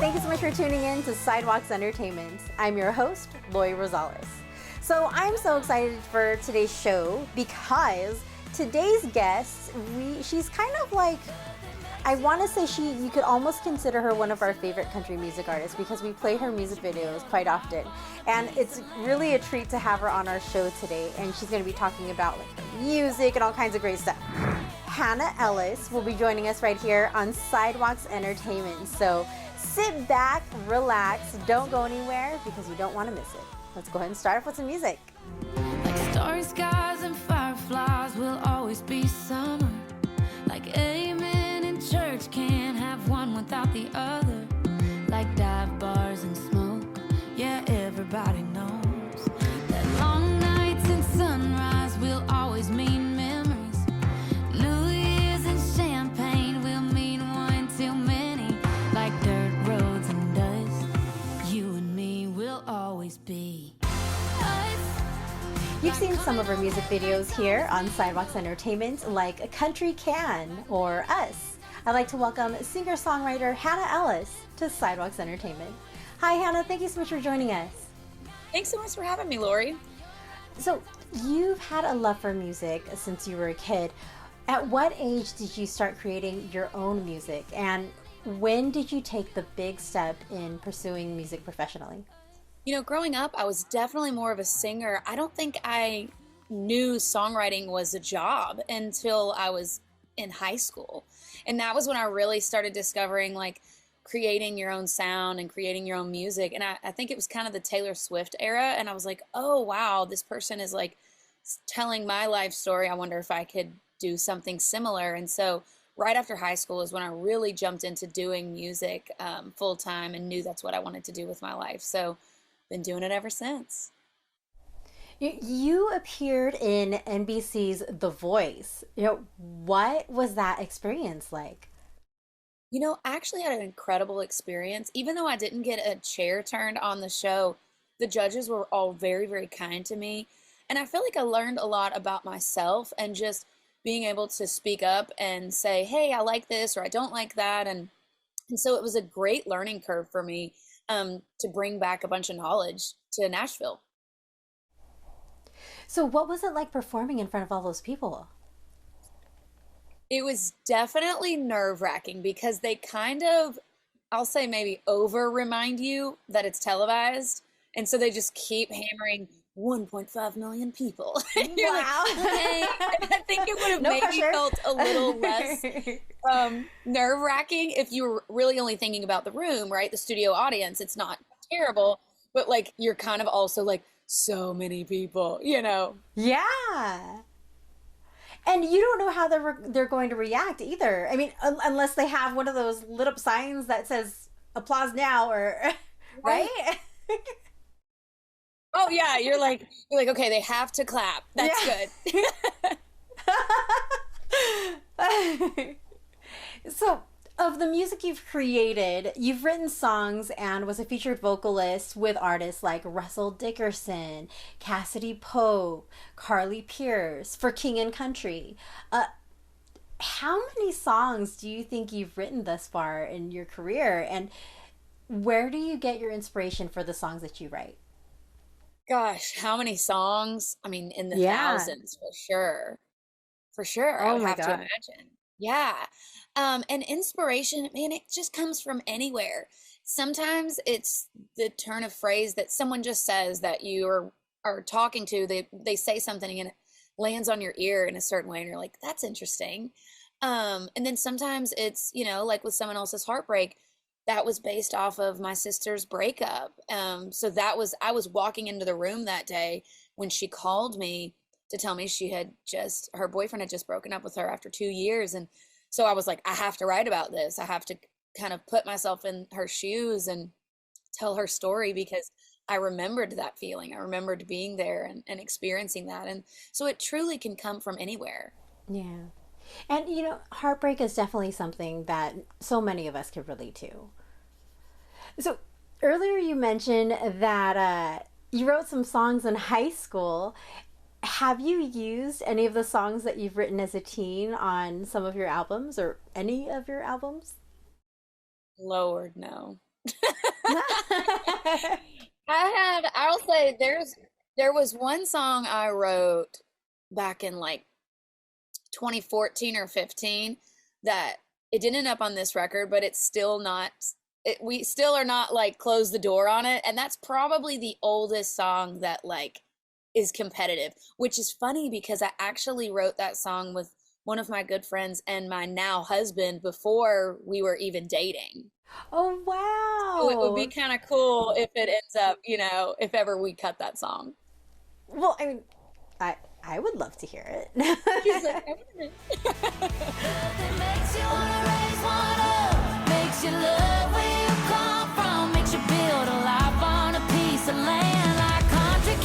Thank you so much for tuning in to Sidewalks Entertainment. I'm your host, Lori Rosales. So I'm so excited for today's show because today's guest, she's kind of like, I want to say you could almost consider her one of our favorite country music artists because we play her music videos quite often. And it's really a treat to have her on our show today. And she's going to be talking about like her music and all kinds of great stuff. Hannah Ellis will be joining us right here on Sidewalks Entertainment. So sit back, relax, don't go anywhere because you don't want to miss it. Let's go ahead and start off with some music. Like starry skies and fireflies will always be summer. Like amen in church can't have one without the other. Like dive bars and smoke, yeah, everybody knows that long nights and sunrise will always mean memories. New Year's and champagne will mean one too many. Like dirt roads and dust, you and me will always be us. You've seen some of her music videos here on Sidewalks Entertainment, like Country Can or Us. I'd like to welcome singer-songwriter Hannah Ellis to Sidewalks Entertainment. Hi, Hannah. Thank you so much for joining us. Thanks so much for having me, Lori. So, you've had a love for music since you were a kid. At what age did you start creating your own music, and when did you take the big step in pursuing music professionally? You know, growing up, I was definitely more of a singer. I don't think I knew songwriting was a job until I was in high school. And that was when I really started discovering like creating your own sound and creating your own music. And I think it was kind of the Taylor Swift era. And I was like, oh, wow, this person is like telling my life story. I wonder if I could do something similar. And so right after high school is when I really jumped into doing music full time and knew that's what I wanted to do with my life. So been doing it ever since. You appeared in NBC's The Voice. What was that experience like? You know, I actually had an incredible experience. Even though I didn't get a chair turned on the show, the judges were all very, very kind to me. And I feel like I learned a lot about myself and just being able to speak up and say, hey, I like this or I don't like that. And so it was a great learning curve for me to bring back a bunch of knowledge to Nashville. So what was it like performing in front of all those people? It was definitely nerve-wracking because they kind of, I'll say maybe over remind you that it's televised. And so they just keep hammering 1.5 million people. And you're Wow. like, okay. And I think it would have No maybe pressure. felt a little less nerve-wracking if you were really only thinking about the room, right? The studio audience. It's not terrible, but like you're kind of also like, so many people, you know? Yeah. And you don't know how they're going to react either. I mean, unless they have one of those lit up signs that says applause now or right? Oh yeah, you're like, okay, they have to clap. That's good. So, of the music you've created, you've written songs and was a featured vocalist with artists like Russell Dickerson, Cassidy Pope, Carly Pierce for King and Country. How many songs do you think you've written thus far in your career? And where do you get your inspiration for the songs that you write? Gosh, how many songs? I mean, in the Yeah. thousands for sure. For sure, I Oh would my have to God. imagine. Yeah. And inspiration, man, it just comes from anywhere. Sometimes it's the turn of phrase that someone just says that you are talking to. They say something and it lands on your ear in a certain way, and you're like, that's interesting. And then sometimes it's, you know, like with someone else's heartbreak, that was based off of my sister's breakup. So I was walking into the room that day when she called me to tell me her boyfriend had just broken up with her after 2 years. And so I was like, I have to write about this. I have to kind of put myself in her shoes and tell her story because I remembered that feeling. I remembered being there and experiencing that. And so it truly can come from anywhere. Yeah. And, heartbreak is definitely something that so many of us can relate to. So earlier you mentioned that you wrote some songs in high school. Have you used any of the songs that you've written as a teen on some of your albums or any of your albums? Lord, no. I'll say there was one song I wrote back in like 2014 or 15 that it didn't end up on this record, but it's still not we still are not like close the door on it, and that's probably the oldest song that like is competitive, which is funny because I actually wrote that song with one of my good friends and my now husband before we were even dating. Oh, So it would be wow. kind of cool if it ends up, if ever we cut that song. Well, I mean, I I would love to hear She's it. like, "I wouldn't." It makes you wanna raise one up, makes you love where you come from, makes you build a life on a piece of land like country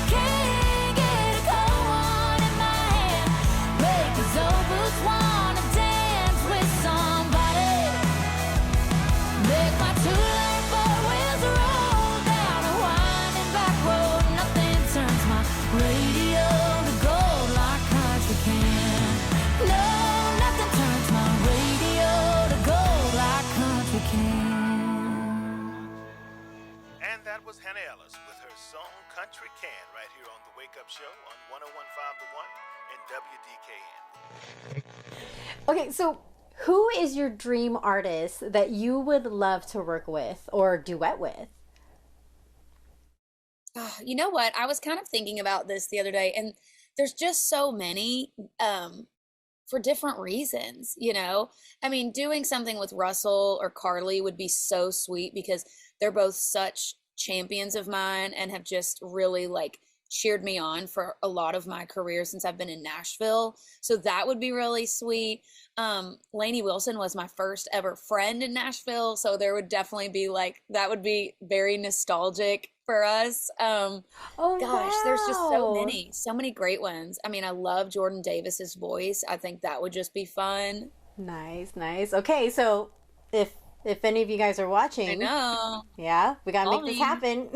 can get a cold one in my hand, make these old boots wanna dance with somebody, make my two-lane four wheels roll down a winding back road, nothing turns my radio to gold like country can. No, nothing turns my radio to gold like country can. And that was Hannah Ellis with her song Country Can right here on The Wake Up Show on 1015 The One and WDKN. Okay, so who is your dream artist that you would love to work with or duet with? You know what? I was kind of thinking about this the other day, and there's just so many for different reasons. I mean, doing something with Russell or Carly would be so sweet because they're both such champions of mine and have just really like cheered me on for a lot of my career since I've been in Nashville. So that would be really sweet. Lainey Wilson was my first ever friend in Nashville, so there would definitely be like that would be very nostalgic for us. Oh, Gosh, there's just wow. so many great ones. I mean, I love Jordan Davis's voice. I think that would just be fun. Nice, nice. Okay, so if any of you guys are I watching, know. yeah, we gotta Call make this me. happen.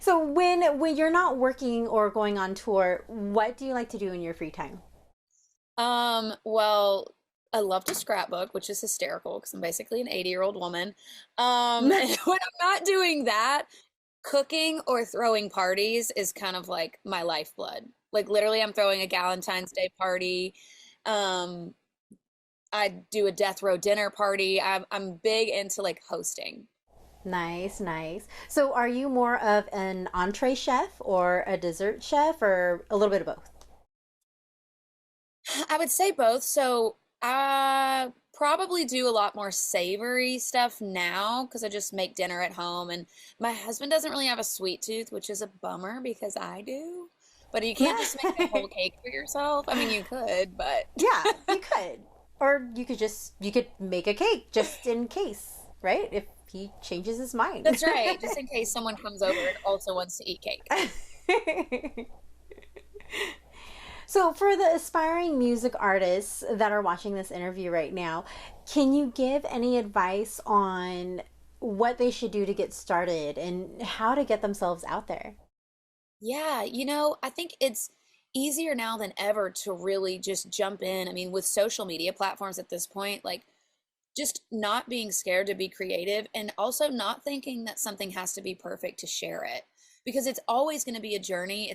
So when you're not working or going on tour, what do you like to do in your free time? Well, I love to scrapbook, which is hysterical because I'm basically an 80-year-old woman. And when I'm not doing that, cooking or throwing parties is kind of like my lifeblood. Like literally, I'm throwing a Galentine's Day party. Um, I do a death row dinner party. I'm big into like hosting. Nice, nice. So are you more of an entree chef or a dessert chef or a little bit of both? I would say both. So I probably do a lot more savory stuff now because I just make dinner at home. And my husband doesn't really have a sweet tooth, which is a bummer because I do. But you can't just make a whole cake for yourself. I mean, you could, but Yeah, you could. Or you could make a cake just in case, right? If he changes his mind. that's right. Just in case someone comes over and also wants to eat cake. So, for the aspiring music artists that are watching this interview right now, can you give any advice on what they should do to get started and how to get themselves out there? Yeah, I think it's easier now than ever to really just jump in. I mean, with social media platforms at this point, like just not being scared to be creative and also not thinking that something has to be perfect to share it because it's always going to be a journey.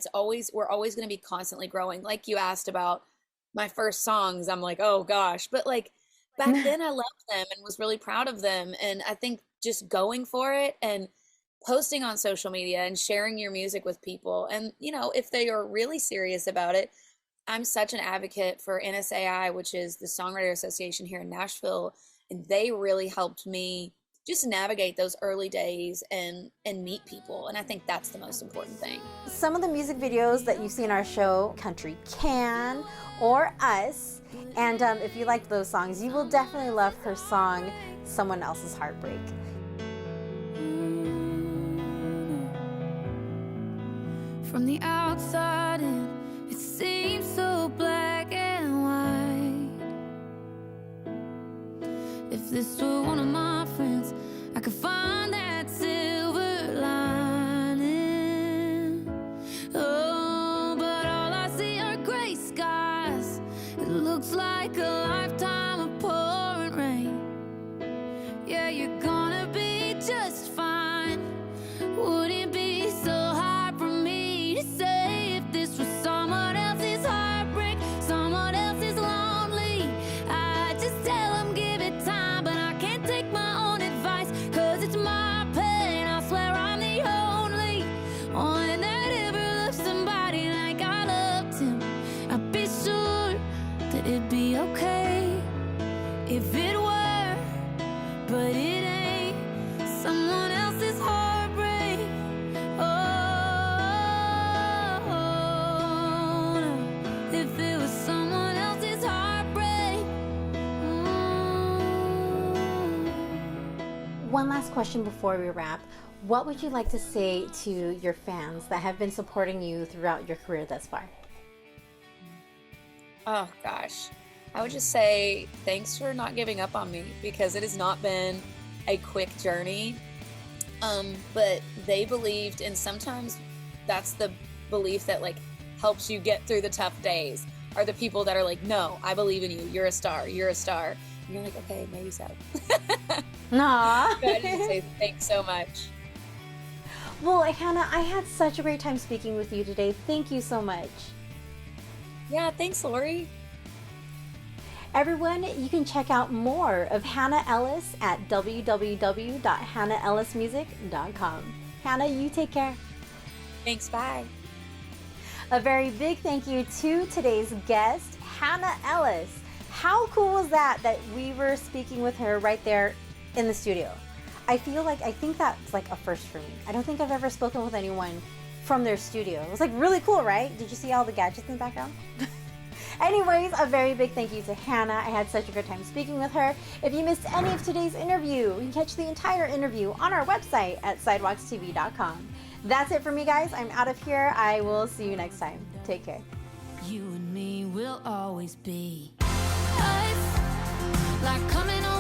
We're always going to be constantly growing. Like you asked about my first songs, I'm like, oh gosh, but like back then I loved them and was really proud of them. And I think just going for it and posting on social media and sharing your music with people. And, if they are really serious about it, I'm such an advocate for NSAI, which is the Songwriter Association here in Nashville, and they really helped me just navigate those early days and meet people. And I think that's the most important thing. Some of the music videos that you see in our show, Country Can or Us, and if you like those songs, you will definitely love her song, Someone Else's Heartbreak. From the outside in, it seems so black and white. If this were one of my friends, I could find that silver lining. Oh, but all I see are gray skies. It looks like a lifetime of pouring rain. Yeah, you're gonna be just fine. Would it be so hard for me to say if this was someone else's heartbreak, someone else's lonely? I just tell them give it time, but I can't take my own advice, 'cause it's my pain. I swear I'm the only one that ever loved somebody like I loved him. I'd be sure that it'd be okay if it were, but it ain't someone else's heartbreak. Oh, no. If it was someone else's heartbreak. One last question before we wrap. What would you like to say to your fans that have been supporting you throughout your career thus far? Oh gosh, I would just say thanks for not giving up on me, because it has not been a quick journey. But they believed, and sometimes that's the belief that like helps you get through the tough days, are the people that are like, no, I believe in you. You're a star. You're a star. And you're like, okay, maybe so. Nah. But I just say thanks so much. Well, Hannah, I had such a great time speaking with you today. Thank you so much. Yeah, thanks, Lori. Everyone, you can check out more of Hannah Ellis at www.hannahellismusic.com. Hannah, you take care. Thanks, bye. A very big thank you to today's guest, Hannah Ellis. How cool was that we were speaking with her right there in the studio? I think that's like a first for me. I don't think I've ever spoken with anyone from their studio. It was like really cool, right? Did you see all the gadgets in the background? Anyways, a very big thank you to Hannah. I had such a good time speaking with her. If you missed any of today's interview, you can catch the entire interview on our website at sidewalkstv.com. That's it for me, guys. I'm out of here. I will see you next time. Take care. You and me will always be us, like coming on